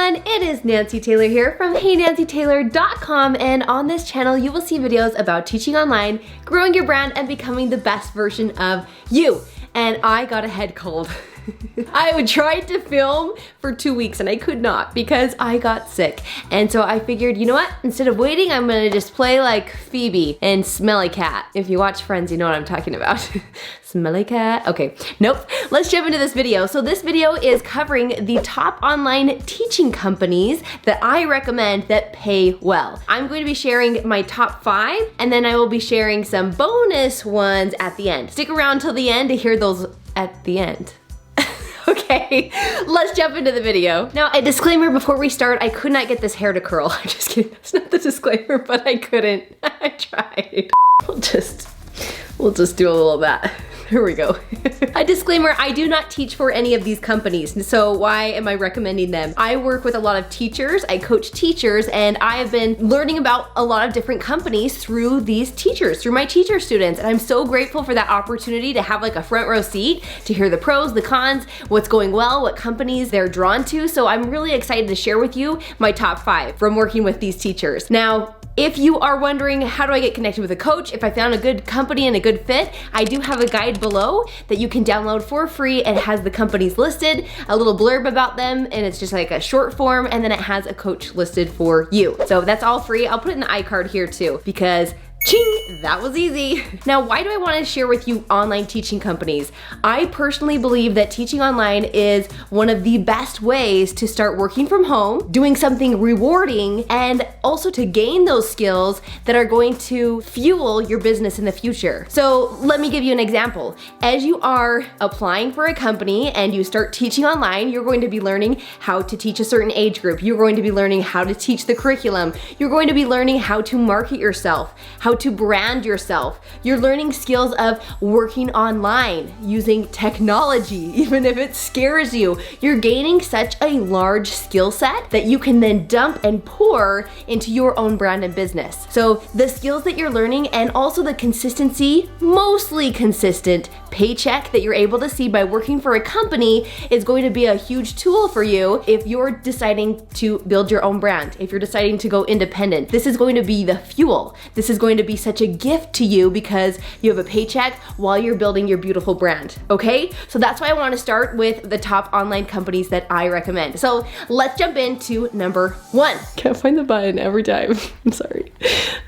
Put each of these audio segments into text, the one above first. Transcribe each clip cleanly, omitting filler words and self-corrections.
everyone, it is Nancy Taylor here from HeyNancyTaylor.com, and on this channel you will see videos about teaching online, growing your brand, and becoming the best version of you. And I got a head cold. I tried to film for 2 weeks and I could not because I got sick. And so I figured, you know what? Instead of waiting, I'm gonna just play like Phoebe and Smelly Cat. If you watch Friends, you know what I'm talking about. Smelly Cat. Okay, nope. Let's jump into this video. So this video is covering the top online teaching companies that I recommend that pay well. I'm going to be sharing my top 5 and then I will be sharing some bonus ones at the end. Stick around till the end to hear those at the end. Okay, let's jump into the video. Now, a disclaimer before we start, I could not get this hair to curl. I'm just kidding, that's not the disclaimer, but I couldn't. I tried. We'll just do a little of that. Here we go. A disclaimer, I do not teach for any of these companies, so why am I recommending them? I work with a lot of teachers, I coach teachers, and I have been learning about a lot of different companies through these teachers, through my teacher students, and I'm so grateful for that opportunity to have like a front row seat to hear the pros, the cons, what's going well, what companies they're drawn to, so I'm really excited to share with you my top 5 from working with these teachers. Now, if you are wondering how do I get connected with a coach, if I found a good company and a good fit, I do have a guide below that you can download for free. It has the companies listed, a little blurb about them, and it's just like a short form, and then it has a coach listed for you. So that's all free. I'll put it in the iCard here too, because ching, that was easy. Now, why do I want to share with you online teaching companies? I personally believe that teaching online is one of the best ways to start working from home, doing something rewarding, and also to gain those skills that are going to fuel your business in the future. So let me give you an example. As you are applying for a company and you start teaching online, you're going to be learning how to teach a certain age group. You're going to be learning how to teach the curriculum. You're going to be learning how to market yourself, how to brand yourself. You're learning skills of working online, using technology, even if it scares you. You're gaining such a large skill set that you can then dump and pour into your own brand and business. So the skills that you're learning and also the consistency, mostly consistent paycheck that you're able to see by working for a company is going to be a huge tool for you if you're deciding to build your own brand, if you're deciding to go independent. This is going to be the fuel. This is going to be such a gift to you because you have a paycheck while you're building your beautiful brand, okay? So that's why I want to start with the top online companies that I recommend. So let's jump into number 1. Can't find the button every time. I'm sorry.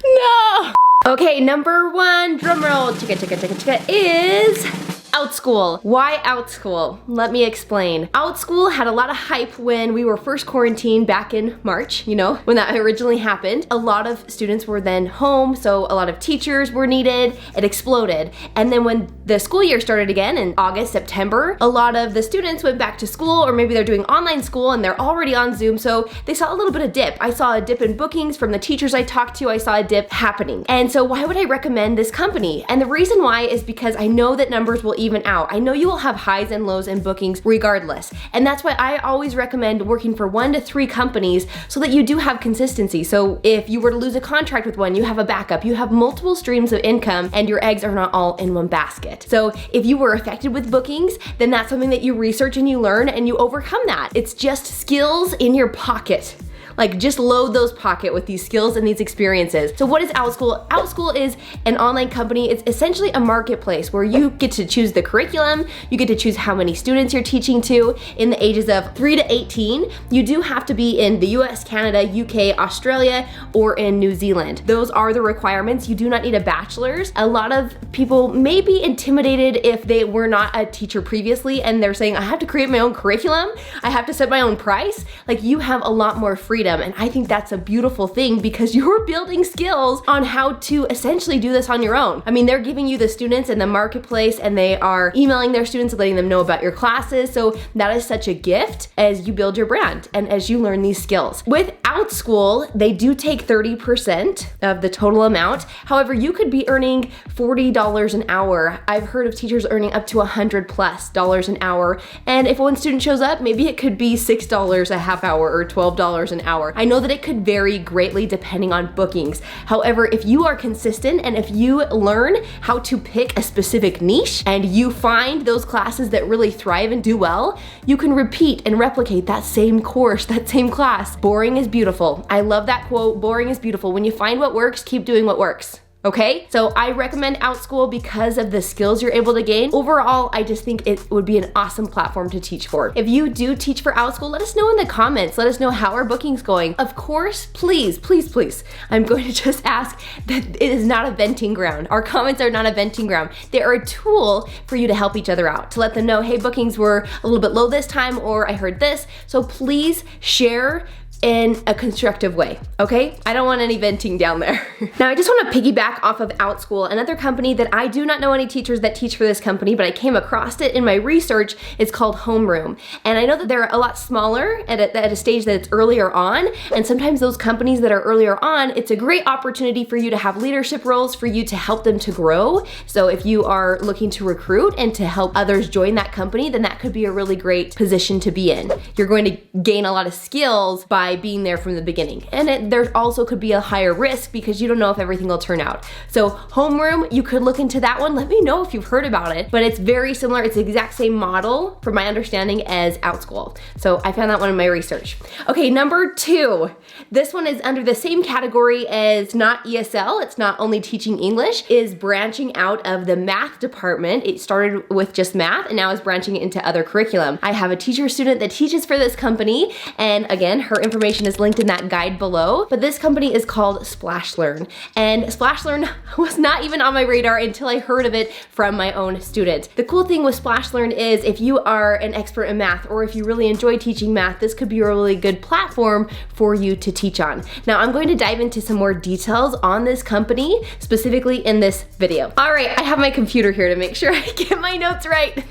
No! Okay, number 1, drumroll, chicka, is Outschool. Why Outschool? Let me explain. Outschool had a lot of hype when we were first quarantined back in March, you know, when that originally happened. A lot of students were then home, so a lot of teachers were needed. It exploded. And then when the school year started again in August, September, a lot of the students went back to school, or maybe they're doing online school and they're already on Zoom, so they saw a little bit of dip. I saw a dip in bookings from the teachers I talked to. I saw a dip happening. And so why would I recommend this company? And the reason why is because I know that numbers will even out. I know you will have highs and lows in bookings regardless. And that's why I always recommend working for 1 to 3 companies so that you do have consistency. So if you were to lose a contract with one, you have a backup. You have multiple streams of income and your eggs are not all in one basket. So if you were affected with bookings, then that's something that you research and you learn and you overcome that. It's just skills in your pocket. Like, just load those pockets with these skills and these experiences. So what is Outschool? Outschool is an online company. It's essentially a marketplace where you get to choose the curriculum, you get to choose how many students you're teaching to in the ages of 3 to 18. You do have to be in the US, Canada, UK, Australia, or in New Zealand. Those are the requirements. You do not need a bachelor's. A lot of people may be intimidated if they were not a teacher previously and they're saying, I have to create my own curriculum, I have to set my own price. Like, you have a lot more freedom. And I think that's a beautiful thing because you're building skills on how to essentially do this on your own. I mean, they're giving you the students in the marketplace and they are emailing their students, letting them know about your classes. So that is such a gift as you build your brand and as you learn these skills. With Outschool, they do take 30% of the total amount. However, you could be earning $40 an hour. I've heard of teachers earning up to $100+ an hour. And if one student shows up, maybe it could be $6 a half hour or $12 an hour. I know that it could vary greatly depending on bookings. However, if you are consistent and if you learn how to pick a specific niche and you find those classes that really thrive and do well, you can repeat and replicate that same course, that same class. Boring is beautiful. I love that quote, boring is beautiful. When you find what works, keep doing what works. Okay, so I recommend Outschool because of the skills you're able to gain. Overall, I just think it would be an awesome platform to teach for. If you do teach for Outschool, let us know in the comments. Let us know how our booking's going. Of course, please, please, please, I'm going to just ask that it is not a venting ground. Our comments are not a venting ground. They are a tool for you to help each other out, to let them know, hey, bookings were a little bit low this time, or I heard this. So please share in a constructive way, okay? I don't want any venting down there. Now, I just want to piggyback off of Outschool, another company that I do not know any teachers that teach for this company, but I came across it in my research. It's called Homeroom. And I know that they're a lot smaller at a stage that it's earlier on, and sometimes those companies that are earlier on, it's a great opportunity for you to have leadership roles, for you to help them to grow. So if you are looking to recruit and to help others join that company, then that could be a really great position to be in. You're going to gain a lot of skills by being there from the beginning. And there also could be a higher risk because you don't know if everything will turn out. So Homeroom, you could look into that one. Let me know if you've heard about it, but it's very similar. It's the exact same model from my understanding as Outschool. So I found that one in my research. Okay, number 2. This one is under the same category as not ESL. It's not only teaching English, is branching out of the math department. It started with just math and now is branching into other curriculum. I have a teacher student that teaches for this company, and again, her information is linked in that guide below, but this company is called Splashlearn, and Splashlearn was not even on my radar until I heard of it from my own student. The cool thing with Splashlearn is if you are an expert in math, or if you really enjoy teaching math, this could be a really good platform for you to teach on. Now, I'm going to dive into some more details on this company, specifically in this video. All right, I have my computer here to make sure I get my notes right.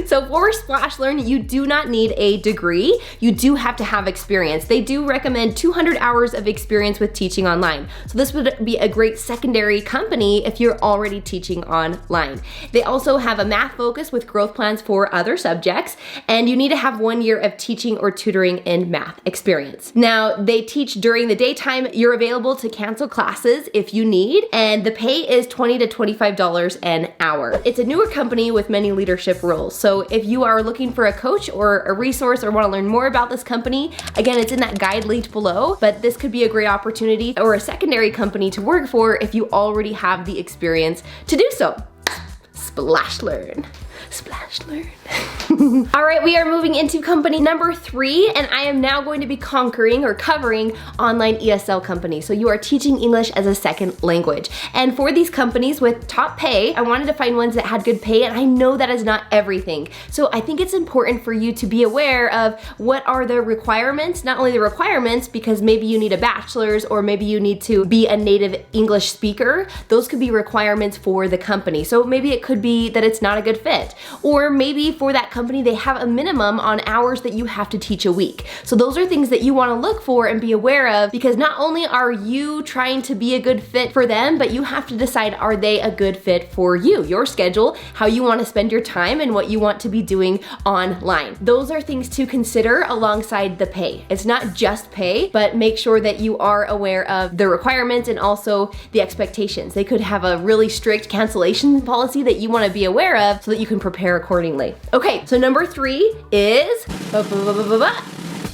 So for Splashlearn, you do not need a degree. You do have to have experience. They do recommend 200 hours of experience with teaching online. So this would be a great secondary company if you're already teaching online. They also have a math focus with growth plans for other subjects, and you need to have 1 year of teaching or tutoring in math experience. Now, they teach during the daytime. You're available to cancel classes if you need, and the pay is $20 to $25 an hour. It's a newer company with many leadership roles. So if you are looking for a coach or a resource or want to learn more about this company, again, it's in that guide linked below, but this could be a great opportunity or a secondary company to work for if you already have the experience to do so. Splashlearn. Splashlearn. All right, we are moving into company number 3, and I am now going to be conquering or covering online ESL companies. So you are teaching English as a second language. And for these companies with top pay, I wanted to find ones that had good pay, and I know that is not everything. So I think it's important for you to be aware of what are the requirements, not only the requirements, because maybe you need a bachelor's or maybe you need to be a native English speaker. Those could be requirements for the company. So maybe it could be that it's not a good fit. Or maybe for that company, they have a minimum on hours that you have to teach a week. So those are things that you want to look for and be aware of, because not only are you trying to be a good fit for them, but you have to decide, are they a good fit for you, your schedule, how you want to spend your time, and what you want to be doing online. Those are things to consider alongside the pay. It's not just pay, but make sure that you are aware of the requirements and also the expectations. They could have a really strict cancellation policy that you want to be aware of so that you can prepare accordingly. Okay, so number 3 is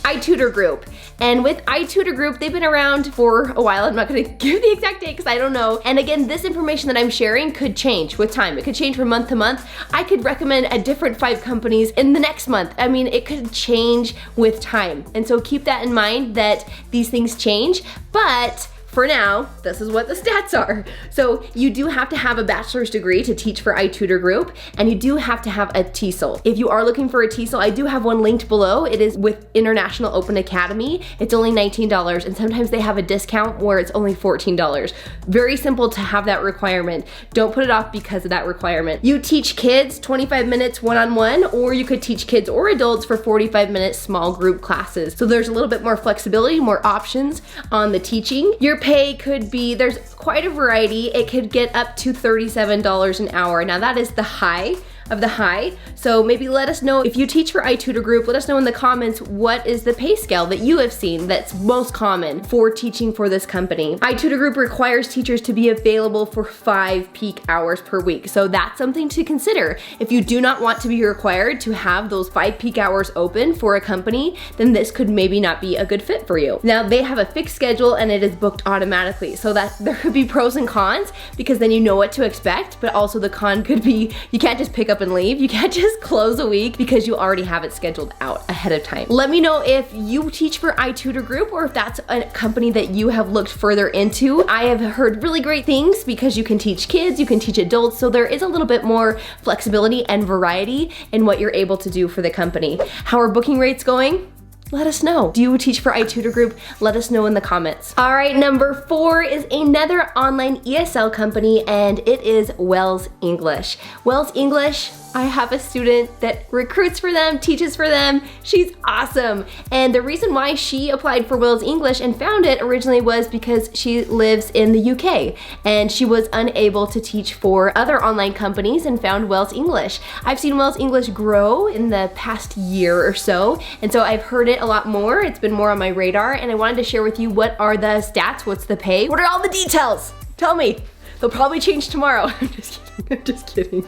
iTutor Group. And with iTutor Group, they've been around for a while. I'm not gonna give the exact date because I don't know. And again, this information that I'm sharing could change with time. It could change from month to month. I could recommend a different 5 companies in the next month. I mean, it could change with time. And so keep that in mind that these things change. But for now, this is what the stats are. So you do have to have a bachelor's degree to teach for iTutor group, and you do have to have a TESOL. If you are looking for a TESOL, I do have one linked below. It is with International Open Academy. It's only $19, and sometimes they have a discount where it's only $14. Very simple to have that requirement. Don't put it off because of that requirement. You teach kids 25 minutes one-on-one, or you could teach kids or adults for 45-minute small group classes. So there's a little bit more flexibility, more options on the teaching. Your pay could be, there's quite a variety. It could get up to $37 an hour. Now that is the high of the high. So maybe let us know if you teach for iTutor group, let us know in the comments what is the pay scale that you have seen that's most common for teaching for this company. iTutor group requires teachers to be available for 5 peak hours per week. So that's something to consider. If you do not want to be required to have those 5 peak hours open for a company, then this could maybe not be a good fit for you. Now they have a fixed schedule and it is booked automatically. So that there could be pros and cons because then you know what to expect, but also the con could be you can't just pick up and leave. You can't just close a week because you already have it scheduled out ahead of time. Let me know if you teach for iTutor group or if that's a company that you have looked further into. I have heard really great things because you can teach kids, you can teach adults, so there is a little bit more flexibility and variety in what you're able to do for the company. How are booking rates going? Let us know. Do you teach for iTutor group? Let us know in the comments. All right, number 4 is another online ESL company, and it is Wells English. Wells English, I have a student that recruits for them, teaches for them. She's awesome. And the reason why she applied for Wells English and found it originally was because she lives in the UK and she was unable to teach for other online companies and found Wells English. I've seen Wells English grow in the past year or so, and so I've heard it a lot more. It's been more on my radar, and I wanted to share with you what are the stats, what's the pay, what are all the details? Tell me. They'll probably change tomorrow. I'm just kidding. I'm just kidding.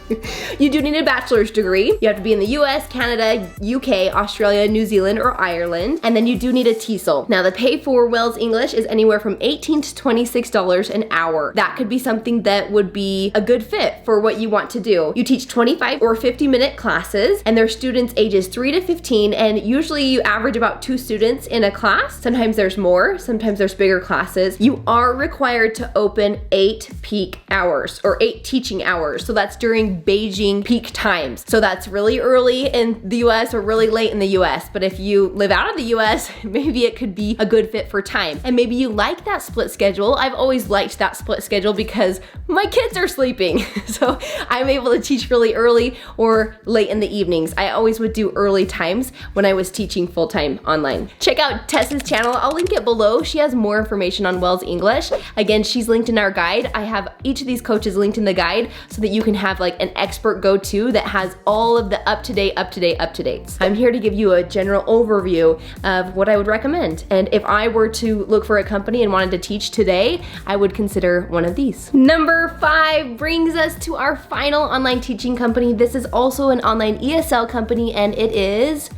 You do need a bachelor's degree. You have to be in the US, Canada, UK, Australia, New Zealand, or Ireland. And then you do need a TESOL. Now the pay for Wells English is anywhere from $18 to $26 an hour. That could be something that would be a good fit for what you want to do. You teach 25 or 50-minute classes, and they're students ages 3 to 15, and usually you average about 2 students in a class. Sometimes there's more, sometimes there's bigger classes. You are required to open 8 peak hours, or 8 teaching hours. So that's during Beijing peak times. So that's really early in the US or really late in the US. But if you live out of the US, maybe it could be a good fit for time. And maybe you like that split schedule. I've always liked that split schedule because my kids are sleeping. So I'm able to teach really early or late in the evenings. I always would do early times when I was teaching full-time online. Check out Tessa's channel. I'll link it below. She has more information on Wells English. Again, she's linked in our guide. I have each of these coaches linked in the guide so that you can have like an expert go-to that has all of the up-to-dates. I'm here to give you a general overview of what I would recommend. And if I were to look for a company and wanted to teach today, I would consider one of these. Number 5 brings us to our final online teaching company. This is also an online ESL company, and it is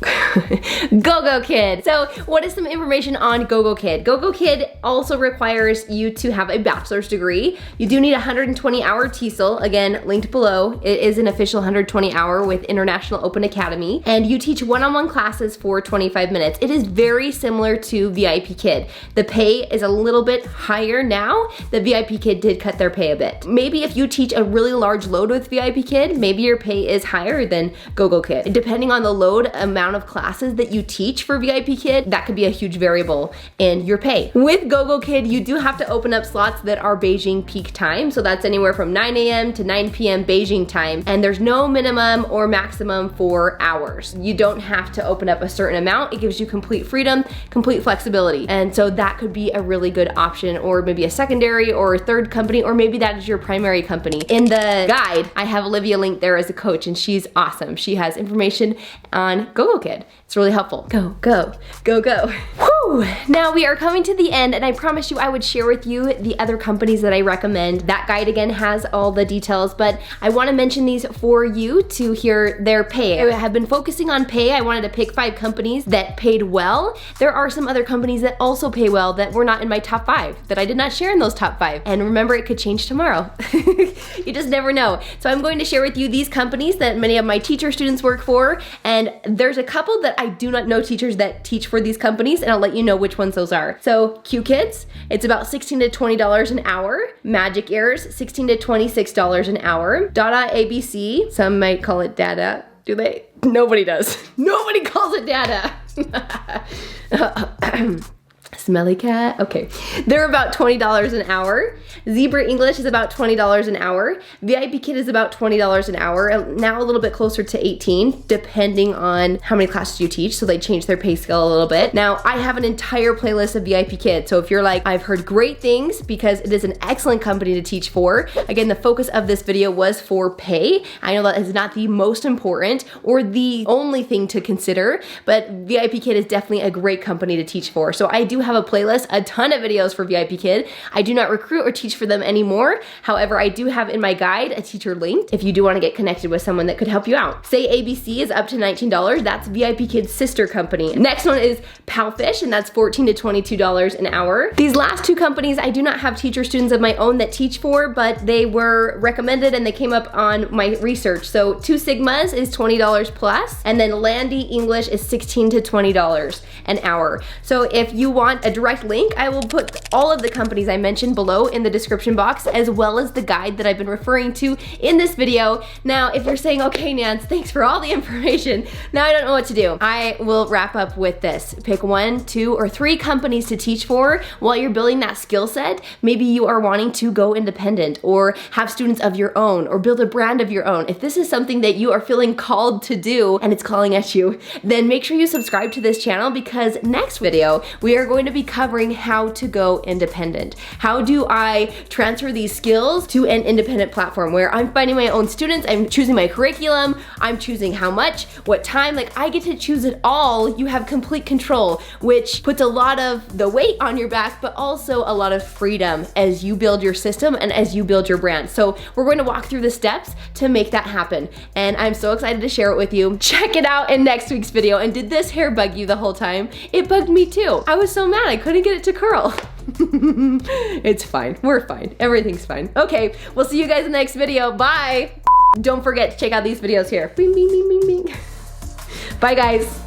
GogoKid. So what is some information on GogoKid? GogoKid also requires you to have a bachelor's degree. You do need a 120-hour TESOL, again, linked below. It is an official 120-hour with International Open Academy, and you teach one-on-one classes for 25 minutes. It is very similar to VIPKid. The pay is a little bit higher now. The VIPKid did cut their pay a bit. Maybe if you teach a really large load with VIPKid, maybe your pay is higher than GogoKid. Depending on the load, amount of classes that you teach for VIPKid, that could be a huge variable in your pay. With GogoKid, you do have to open up slots that are Beijing peak time, so that's anywhere from 9 a.m. to 9 p.m. Beijing time, and there's no minimum or maximum for hours. You don't have to open up a certain amount. It gives you complete freedom, complete flexibility, and so that could be a really good option, or maybe a secondary or a third company, or maybe that is your primary company. In the guide, I have Olivia linked there as a coach, and she's awesome. She has information on GogoKid. It's really helpful. Go, go, go, go. Whew. Now we are coming to the end, and I promised you I would share with you the other companies that I recommend. That guide again has all the details, but I want to mention these for you to hear their pay. I have been focusing on pay. I wanted to pick 5 companies that paid well. There are some other companies that also pay well that were not in my top 5, that I did not share in those top 5. And remember, it could change tomorrow. You just never know. So I'm going to share with you these companies that many of my teacher students work for, and there's a couple that I do not know teachers that teach for these companies, and I'll let let you know which ones those are. So QKids, it's about $16 to $20 an hour. Magic Ears, $16 to $26 an hour. DadaABC, some might call it Dada. Do they? Nobody does. Nobody calls it Dada. Smelly cat, okay. They're about $20 an hour. Zebra English is about $20 an hour. VIPKid is about $20 an hour. Now a little bit closer to 18, depending on how many classes you teach. So they change their pay scale a little bit. Now I have an entire playlist of VIPKid. So if you're like, I've heard great things because it is an excellent company to teach for. Again, the focus of this video was for pay. I know that is not the most important or the only thing to consider, but VIPKid is definitely a great company to teach for. So I do have a playlist, a ton of videos for VIPKid. I do not recruit or teach for them anymore. However, I do have in my guide a teacher linked if you do want to get connected with someone that could help you out. SayABC is up to $19. That's VIPKid's sister company. Next one is PalFish, and that's $14 to $22 an hour. These last two companies, I do not have teacher students of my own that teach for, but they were recommended and they came up on my research. So TwoSigmas is $20 plus, and then Landi English is $16 to $20 an hour. So if you want a direct link, I will put all of the companies I mentioned below in the description box, as well as the guide that I've been referring to in this video. Now, if you're saying, okay, Nance, thanks for all the information, now I don't know what to do. I will wrap up with this. Pick 1, 2, or 3 companies to teach for while you're building that skill set. Maybe you are wanting to go independent or have students of your own or build a brand of your own. If this is something that you are feeling called to do and it's calling at you, then make sure you subscribe to this channel, because next video, we are going to be covering how to go independent. How do I transfer these skills to an independent platform where I'm finding my own students, I'm choosing my curriculum, I'm choosing how much, what time, like I get to choose it all. You have complete control, which puts a lot of the weight on your back, but also a lot of freedom as you build your system and as you build your brand. So we're going to walk through the steps to make that happen. And I'm so excited to share it with you. Check it out in next week's video. And did this hair bug you the whole time? It bugged me too. I was so mad I couldn't get it to curl. It's fine. We're fine. Everything's fine. Okay, we'll see you guys in the next video. Bye. Don't forget to check out these videos here. Bing, bing, bing, bing, bing. Bye, guys.